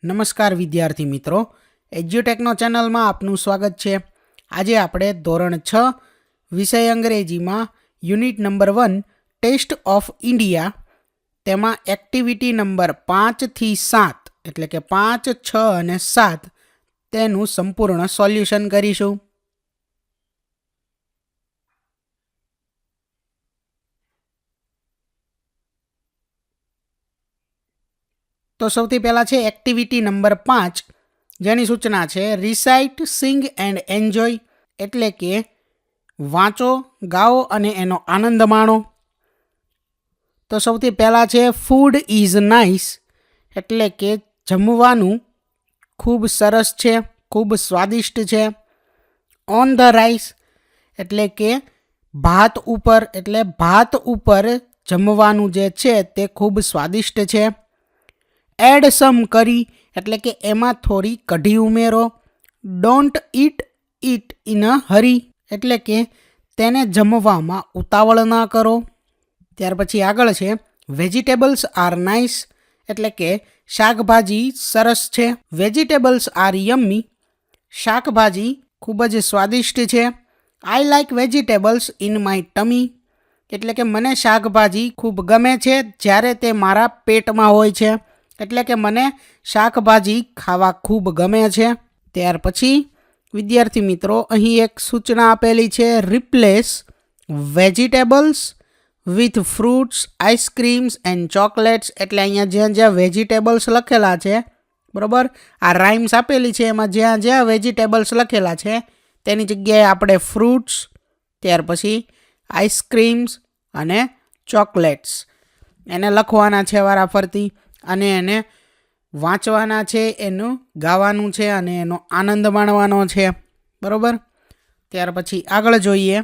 નમસ્કાર વિદ્યાર્થી મિત્રો, એજ્યુટેકનો ચેનલમાં આપનું સ્વાગત છે. આજે આપણે ધોરણ 6 વિષય અંગ્રેજીમાં unit number 1 taste of India તેમાં એક્ટિવિટી નંબર 5 થી 7 એટલે કે 5, 6 અને 7 તેનું સંપૂર્ણ સોલ્યુશન કરીશું. તો સૌથી પહેલાં છે એક્ટિવિટી નંબર 5, જેની સૂચના છે રિસાઇટ, સિંગ એન્ડ એન્જોય એટલે કે વાંચો, ગાઓ અને એનો આનંદ માણો. તો સૌથી પહેલાં છે ફૂડ ઇઝ નાઇસ એટલે કે જમવાનું ખૂબ સરસ છે, ખૂબ સ્વાદિષ્ટ છે. ઓન ધ રાઈસ એટલે કે ભાત ઉપર જમવાનું જે છે તે ખૂબ સ્વાદિષ્ટ છે. એડ સમ કરી એટલે કે એમાં થોડી કઢી ઉમેરો. ડોન્ટ ઇટ ઇન અ હરી એટલે કે તેને જમવામાં ઉતાવળ ના કરો. ત્યાર પછી આગળ છે વેજીટેબલ્સ આર નાઇસ એટલે કે શાકભાજી સરસ છે. વેજીટેબલ્સ આર યમ્મી શાકભાજી ખૂબ જ સ્વાદિષ્ટ છે. I like vegetables in my ટમી એટલે કે મને શાકભાજી ખૂબ ગમે છે જ્યારે તે મારા પેટમાં હોય છે, એટલે કે મને શાકભાજી ખાવા ખૂબ ગમે છે. ત્યાર પછી વિદ્યાર્થી મિત્રો અહીં એક સૂચના આપેલી છે replace vegetables with fruits, ice creams and chocolates એટલે અહીંયા જ્યાં વેજીટેબલ્સ લખેલા છે, બરાબર, આ રાઇમ્સ આપેલી છે એમાં જ્યાં વેજીટેબલ્સ લખેલા છે તેની જગ્યાએ આપણે ફ્રૂટ્સ, ત્યાર પછી આઈસ્ક્રીમ્સ અને ચોકલેટ્સ એને લખવાના છે વારાફરતી, અને એને વાંચવાના છે, એનું ગાવાનું છે અને એનો આનંદ માણવાનો છે, બરાબર. ત્યાર પછી આગળ જોઈએ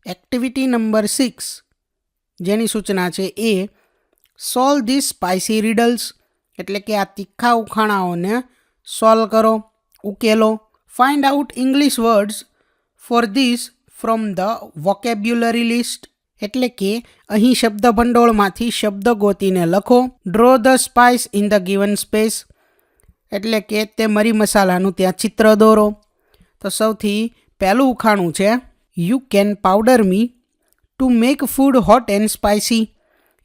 એક્ટિવિટી નંબર 6, જેની સૂચના છે એ સોલ્વ ધીસ સ્પાઇસી રીડલ્સ એટલે કે આ તીખા ઉખાણાઓને સોલ્વ કરો, ઉકેલો. Find out English words for this from the vocabulary list એટલે કે અહીં શબ્દ ભંડોળમાંથી શબ્દ ગોતીને લખો. Draw the spice in the given space એટલે કે તે મરી મસાલાનું ત્યાં ચિત્ર દોરો. તો સૌથી પહેલું ઉખાણું છે you can powder me to make food hot and spicy.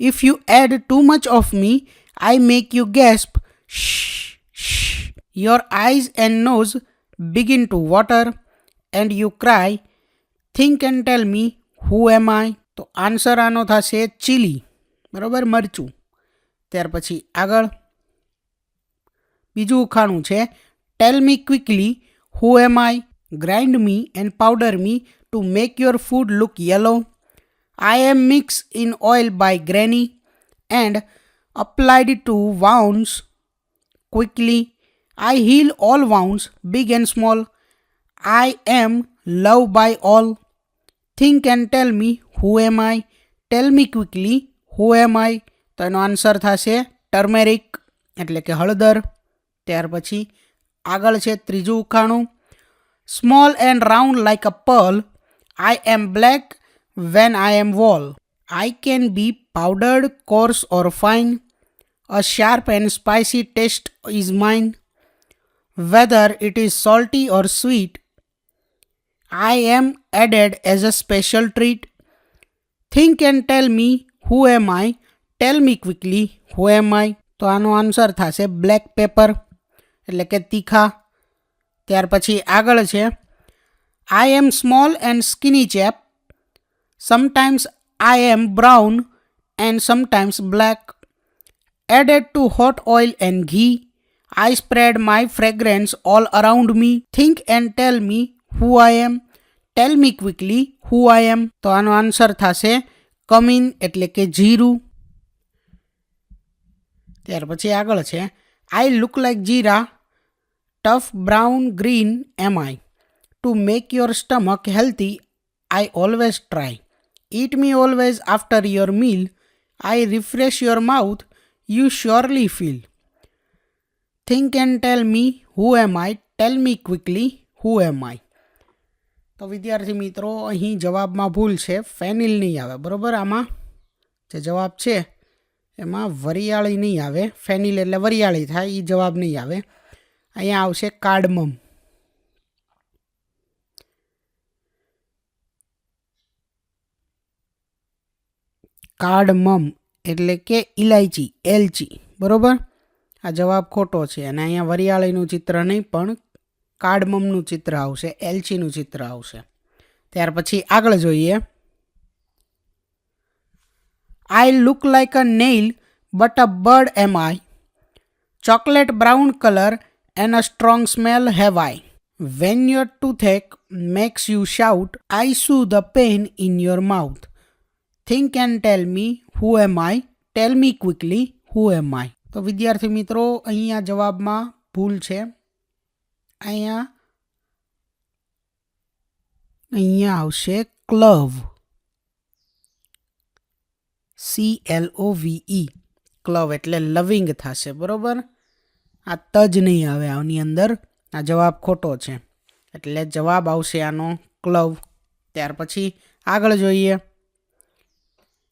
If you add too much of me I make you gasp. Your eyes and nose begin to water and you cry. Think and tell me who am I. તો answer આનો થશે chilli, બરાબર, મરચું. ત્યાર પછી આગળ બીજું ઉખાણું છે tell me quickly who am I. Grind me and powder me to make your food look yellow. I am mix in oil by granny and applied to wounds quickly. I heal all wounds big and small. I am love by all. Think and tell me who am I. Tell me quickly who am I. તો એનો answer થશે turmeric એટલે કે હળદર. ત્યાર પછી આગળ છે ત્રીજું ઉખાણું small and round like a pearl. I am black when I am whole. I can be powdered, coarse or fine. A sharp and spicy taste is mine. Whether it is salty or sweet. I am added as a special treat. Think and tell me who am I. Tell me quickly who am I. તો આનો answer થશે black paper એટલે કે તીખા. ત્યાર પછી આગળ છે I am small and skinny chap. Sometimes I am brown and sometimes black. Added to hot oil and ghee. I spread my fragrance all around me. Think and tell me who I am. Tell me quickly who I am. તો આનો answer થશે કમીન એટલે કે જીરું. ત્યાર પછી આગળ છે I look like jeera. Tough brown green am I. To make your stomach healthy I always try. Eat me always after your meal. I refresh your mouth you surely feel. Think and tell me who am I. Tell me quickly who am I. તો વિદ્યાર્થી મિત્રો અહીં જવાબમાં ભૂલ છે, ફેનિલ નહીં આવે, બરાબર. આમાં જે જવાબ છે એમાં વરિયાળી નહીં આવે, ફેનિલ એટલે વરિયાળી થાય, એ જવાબ નહીં આવે. અહીંયા આવશે કાર્ડમમ. કાર્ડમમ એટલે કે ઇલાયચી, એલચી. બરોબર, આ જવાબ ખોટો છે. અને અહીંયા વરિયાળીનું ચિત્ર નહીં પણ કાર્ડમમનું ચિત્ર આવશે, એલચીનું ચિત્ર આવશે. ત્યાર પછી આગળ જોઈએ. I look like a nail but a bird am I. Chocolate brown colour and a strong smell have I. When your toothache makes you shout, I soothe the pain in your mouth. Think and tell me who am I? Tell me quickly who am I? તો વિદ્યાર્થી મિત્રો, અહીંયા જવાબમાં ભૂલ છે. અહીંયા આવશે ક્લવ, CLOVE. ક્લવ એટલે લવિંગ થશે. બરોબર, આ તજ નહીં આવે આની અંદર. આ જવાબ ખોટો છે, એટલે જવાબ આવશે આનો ક્લવ. ત્યાર પછી આગળ જોઈએ.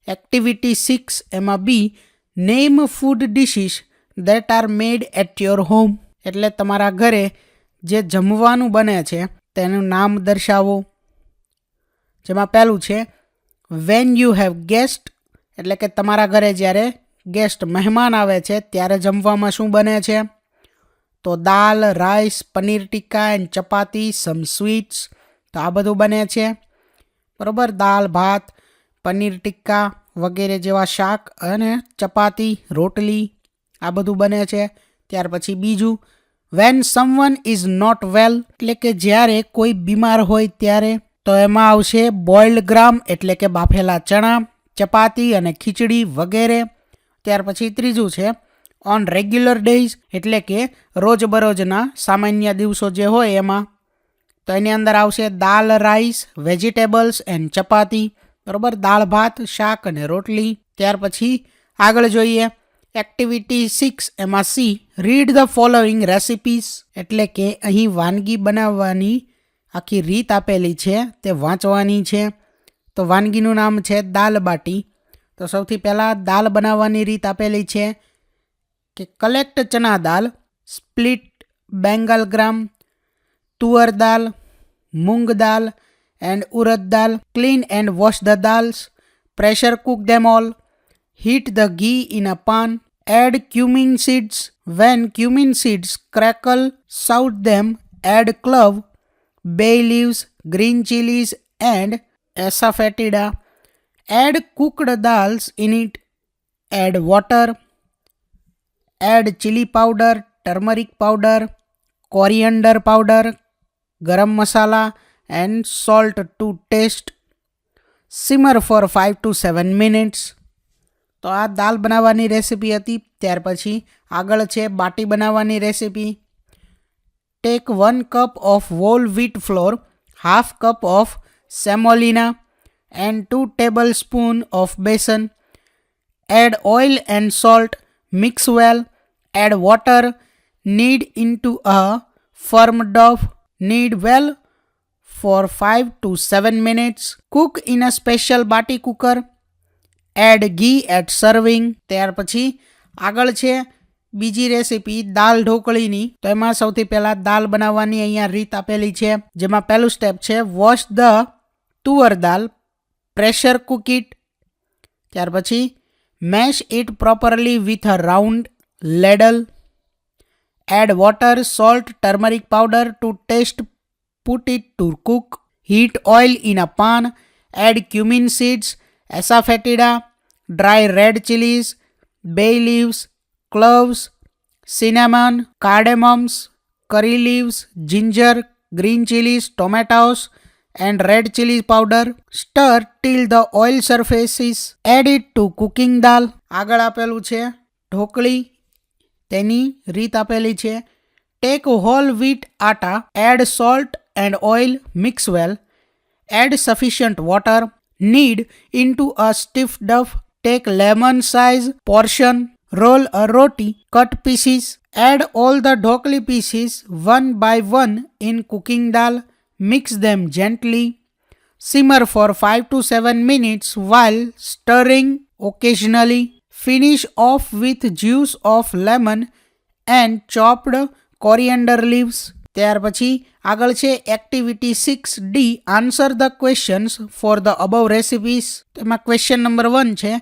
એક્ટિવિટી 6 એમાં B, name food dishes that are made at your home. એટલે તમારા ઘરે જે જમવાનું બને છે તેનું નામ દર્શાવો. જેમાં પહેલું છે વેન યુ હેવ ગેસ્ટ, એટલે કે તમારા ઘરે જ્યારે ગેસ્ટ મહેમાન આવે છે ત્યારે જમવામાં શું બને છે? તો dal, rice, paneer tikka and chapati, some sweets. તો આ બધું બને છે. બરોબર, દાલ, ભાત, પનીર ટિક્કા વગેરે જેવા શાક અને ચપાતી, રોટલી, આ બધું બને છે. ત્યાર પછી બીજું, when someone is not well, એટલે કે જ્યારે કોઈ બીમાર હોય ત્યારે. તો એમાં આવશે બોઇલ્ડ ગ્રામ એટલે કે બાફેલા ચણા, ચપાતી અને ખીચડી વગેરે. ત્યાર પછી ત્રીજું છે ઓન રેગ્યુલર ડેઝ, એટલે કે રોજબરોજના સામાન્ય દિવસો જે હોય એમાં. તો એની અંદર આવશે દાલ, રાઈસ, વેજીટેબલ્સ એન્ડ ચપાતી. બરોબર, દાળ, ભાત, શાક અને રોટલી. ત્યાર પછી આગળ જોઈએ. એક્ટિવિટી 6 એમાં C, read the following recipes, એટલે કે અહીં વાનગી બનાવવાની આખી રીત આપેલી છે, તે વાંચવાની છે. તો વાનગીનું નામ છે દાલ બાટી. તો સૌથી પહેલાં દાલ બનાવવાની રીત આપેલી છે કે collect chana dal, split Bengal gram, toor dal, moong dal and urad dal. Clean and wash the dals, pressure cook them all, heat the ghee in a pan, add cumin seeds. When cumin seeds crackle, saute them, add clove, bay leaves, green chilies and asafoetida. Add cooked dals in it, add water, add chili powder, turmeric powder, coriander powder, garam masala and salt to taste. Simmer for 5 to 7 minutes. તો આ દાલ બનાવવાની recipe હતી. ત્યાર પછી આગળ છે બાટી બનાવવાની recipe. Take 1 cup of whole wheat flour, half cup of semolina and 2 tablespoon of besan. Add oil and salt, mix well, add water, knead into a firm dough, knead well for 5 to 7 minutes. Cook in a special bati cooker. Add ghee at serving. ત્યાર પછી આગળ છે બીજી recipe દાલ ઢોકળીની. તો એમાં સૌથી પહેલાં દાલ બનાવવાની અહીંયા રીત આપેલી છે. જેમાં પહેલું સ્ટેપ છે wash the toor dal, pressure cook it. ત્યાર પછી mash it properly with a round ladle. Add water, salt, turmeric powder to taste, put it to cook. Heat oil in a pan, add cumin seeds, asafoetida, dry red chilies, bay leaves, cloves, cinnamon, cardamoms, curry leaves, ginger, green chilies, tomatoes and red chili powder. Stir till the oil surfaces. Add it to cooking dal. આગળ આપેલું છે ઢોકળી, તેની રીત આપેલી છે. Take whole wheat atta, add salt and oil, mix well, add sufficient water, knead into a stiff dough. Take lemon size portion, roll a roti, cut pieces, add all the dhokli pieces one by one in cooking dal, mix them gently. Simmer for 5 to 7 minutes while stirring occasionally. Finish off with juice of lemon and chopped coriander leaves. ત્યાર પછી આગળ છે activity 6D, answer the questions for the above recipes. તેમાં question number 1 છે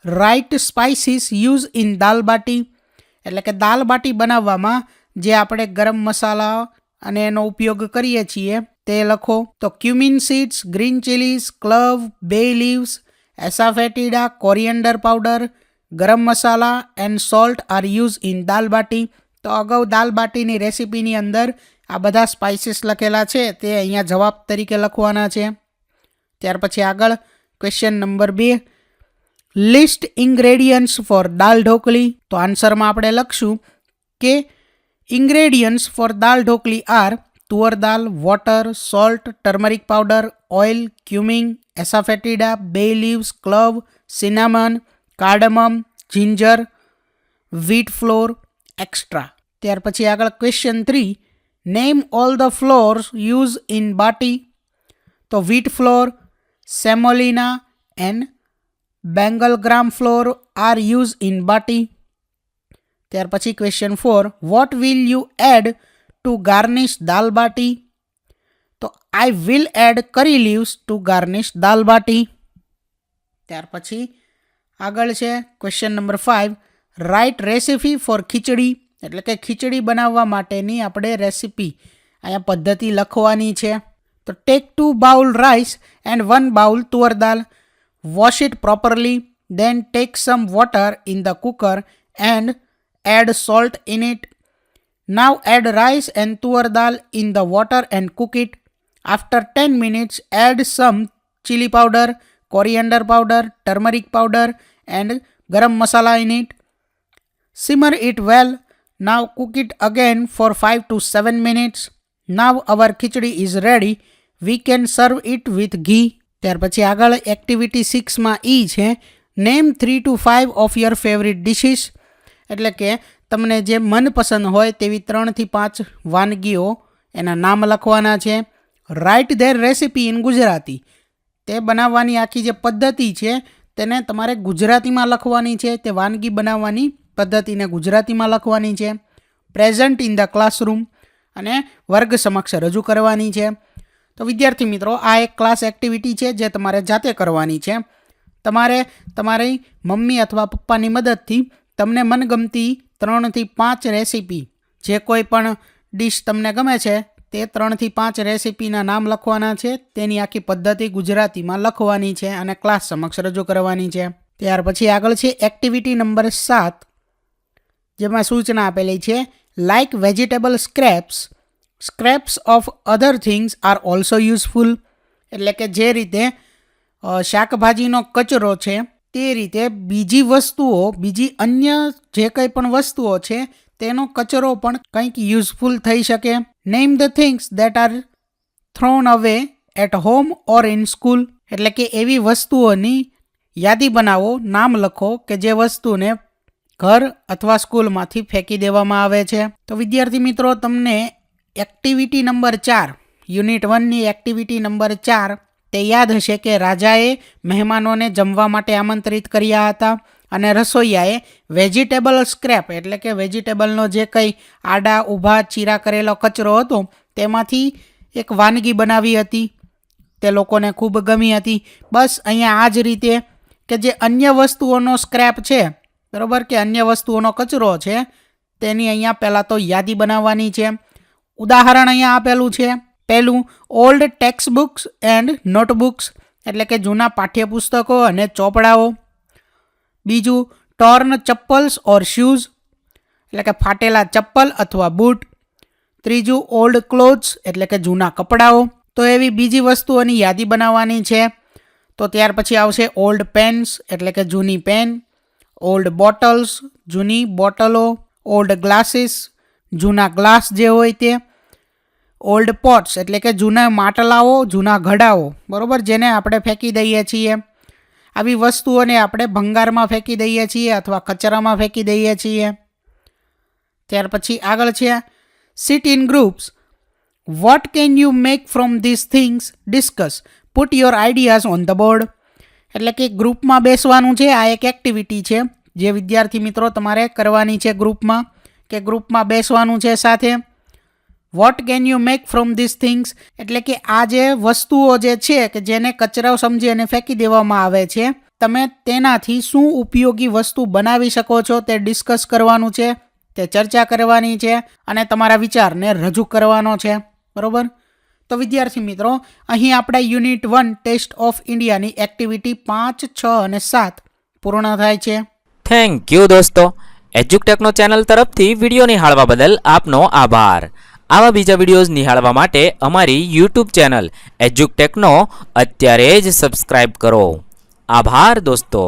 write spices use in dal baati. એટલે કે દાલ બાટી બનાવવામાં જે આપણે ગરમ મસાલા અને એનો ઉપયોગ કરીએ છીએ તે લખો. તો cumin seeds, green chillies, clove, bay leaves, asafoetida, coriander powder, garam masala and salt are use in dal baati. તો અગાઉ દાલ બાટીની રેસીપીની અંદર આ બધા સ્પાઇસીસ લખેલા છે તે અહીંયા જવાબ તરીકે લખવાના છે. ત્યાર પછી આગળ question number 2, list ingredients for dal dhokli. તો આન્સરમાં આપણે લખશું કે ingredients for dal dhokli are toor dal, water, salt, turmeric powder, oil, cumin, asafoetida, bay leaves, clove, cinnamon, cardamom, ginger, wheat flour, extra. ત્યાર પછી આગળ question 3, name all the flours use in baati. તો wheat flour, semolina and Bengal gram flour are use in baati. ત્યાર પછી question 4, what will you add to garnish dal baati. તો I will add curry leaves to garnish dal baati. ત્યાર પછી આગળ છે question number 5, write recipe for khichdi. એટલે કે ખીચડી બનાવવા માટેની આપણે રેસીપી અહીંયા પદ્ધતિ લખવાની છે. તો take 2 bowl rice and 1 bowl toor dal, wash it properly, then take some water in the cooker and add salt in it. Now add rice and tuar dal in the water and cook it. After 10 minutes, add some chili powder, coriander powder, turmeric powder and garam masala in it. Simmer it well. Now cook it again for 5 to 7 minutes. Now our khichdi is ready. We can serve it with ghee. ત્યાર પછી આગળ activity 6માં E છે name 3 to 5 of your favourite dishes. એટલે કે તમને જે મનપસંદ હોય તેવી 3 થી 5 વાનગીઓ એના નામ લખવાના છે. Write their recipe in Gujarati. તે બનાવવાની આખી જે પદ્ધતિ છે તેને તમારે ગુજરાતીમાં લખવાની છે. તે વાનગી બનાવવાની પદ્ધતિને ગુજરાતીમાં લખવાની છે. પ્રેઝન્ટ ઇન ધ ક્લાસરૂમ અને વર્ગ સમક્ષ રજૂ કરવાની છે. તો વિદ્યાર્થી મિત્રો, આ એક ક્લાસ એક્ટિવિટી છે જે તમારે જાતે કરવાની છે. તમારે તમારી મમ્મી અથવા પપ્પાની મદદથી તમને મનગમતી 3 થી 5 રેસીપી, જે કોઈ પણ ડિશ તમને ગમે છે તે 3 થી 5 રેસીપીના નામ લખવાના છે. તેની આખી પદ્ધતિ ગુજરાતીમાં લખવાની છે અને ક્લાસ સમક્ષ રજૂ કરવાની છે. ત્યાર પછી આગળ છે એક્ટિવિટી નંબર 7, જેમાં સૂચના આપેલી છે like vegetable scraps of other things are also useful. એટલે કે જે રીતે શાકભાજીનો કચરો છે તે રીતે બીજી વસ્તુઓ, બીજી અન્ય જે કંઈ પણ વસ્તુઓ છે તેનો કચરો પણ કંઈક યુઝફુલ થઈ શકે. Name the things that are thrown away at home or in school. એટલે કે એવી વસ્તુઓની યાદી બનાવો, નામ લખો કે જે વસ્તુને ઘર અથવા સ્કૂલમાંથી ફેંકી દેવામાં આવે છે. તો વિદ્યાર્થી મિત્રો, તમને એક્ટિવિટી નંબર 4, યુનિટ 1ની એક્ટિવિટી નંબર 4 તે યાદ હશે કે રાજાએ મહેમાનોને જમવા માટે આમંત્રિત કર્યા હતા અને રસોઈયાએ વેજીટેબલ સ્ક્રેપ એટલે કે વેજીટેબલનો જે કંઈ આડા ઊભા ચીરા કરેલો કચરો હતો તેમાંથી એક વાનગી બનાવી હતી. તે લોકોને ખૂબ ગમી હતી. બસ અહીંયા આ જ રીતે કે જે અન્ય વસ્તુઓનો સ્ક્રેપ છે, બરાબર, કે અન્ય વસ્તુઓનો કચરો છે તેની અહીંયા પહેલાં તો યાદી બનાવવાની છે. ઉદાહરણ અહીંયા આપેલું છે. પહેલું, old text books and notebooks એટલે કે જૂના પાઠ્યપુસ્તકો અને ચોપડાઓ. બીજું, ટોર્ન ચપ્પલ્સ ઓર શૂઝ એટલે કે ફાટેલા ચપ્પલ અથવા બૂટ. ત્રીજું, ઓલ્ડ ક્લોથ્સ એટલે કે જૂના કપડાઓ. તો એવી બીજી વસ્તુઓની યાદી બનાવવાની છે. તો ત્યાર પછી આવશે ઓલ્ડ પેન્સ એટલે કે જૂની પેન, ઓલ્ડ બોટલ્સ જૂની બોટલો, ઓલ્ડ ગ્લાસીસ જૂના ગ્લાસ જે હોય તે, ઓલ્ડ પોટ્સ એટલે કે જૂના માટલાઓ, જૂના ઘડાઓ, બરાબર, જેને આપણે ફેંકી દઈએ છીએ. આવી વસ્તુઓને આપણે ભંગારમાં ફેંકી દઈએ છીએ અથવા કચરામાં ફેંકી દઈએ છીએ. ત્યાર પછી આગળ છે seat in groups. What can you make from this things? Discuss. Put your ideas on the board. એટલે કે ગ્રુપમાં બેસવાનું છે. આ એક એક્ટિવિટી છે. જે વિદ્યાર્થી મિત્રો તમારે કરવાની છે ગ્રુપમાં કે ગ્રુપમાં બેસવાનું છે સાથે. What can you make from this things એટલે કે આ જે વસ્તુઓ જે છે કે જેને કચરો સમજી અને ફેંકી દેવામાં આવે છે, તમે તેનાથી શું ઉપયોગી વસ્તુ બનાવી શકો છો તે ડિસ્કસ કરવાનું છે, તે ચર્ચા કરવાની છે અને તમારા વિચારને રજૂ કરવાનો છે. બરોબર? તો વિદ્યાર્થી મિત્રો, અહીં આપણા યુનિટ 1 ટેસ્ટ ઓફ ઇન્ડિયાની એક્ટિવિટી 5, 6 અને 7 પૂર્ણ થાય છે. થેન્ક યુ દોસ્તો. એજ્યુકટેકનો ચેનલ તરફથી વિડીયો નિહાળવા બદલ આપનો આભાર. આવા બીજા વિડીયોઝ નિહાળવા માટે અમારી યુટ્યુબ ચેનલ એજ્યુકટેકનો અત્યારે જ સબસ્ક્રાઇબ કરો. આભાર દોસ્તો.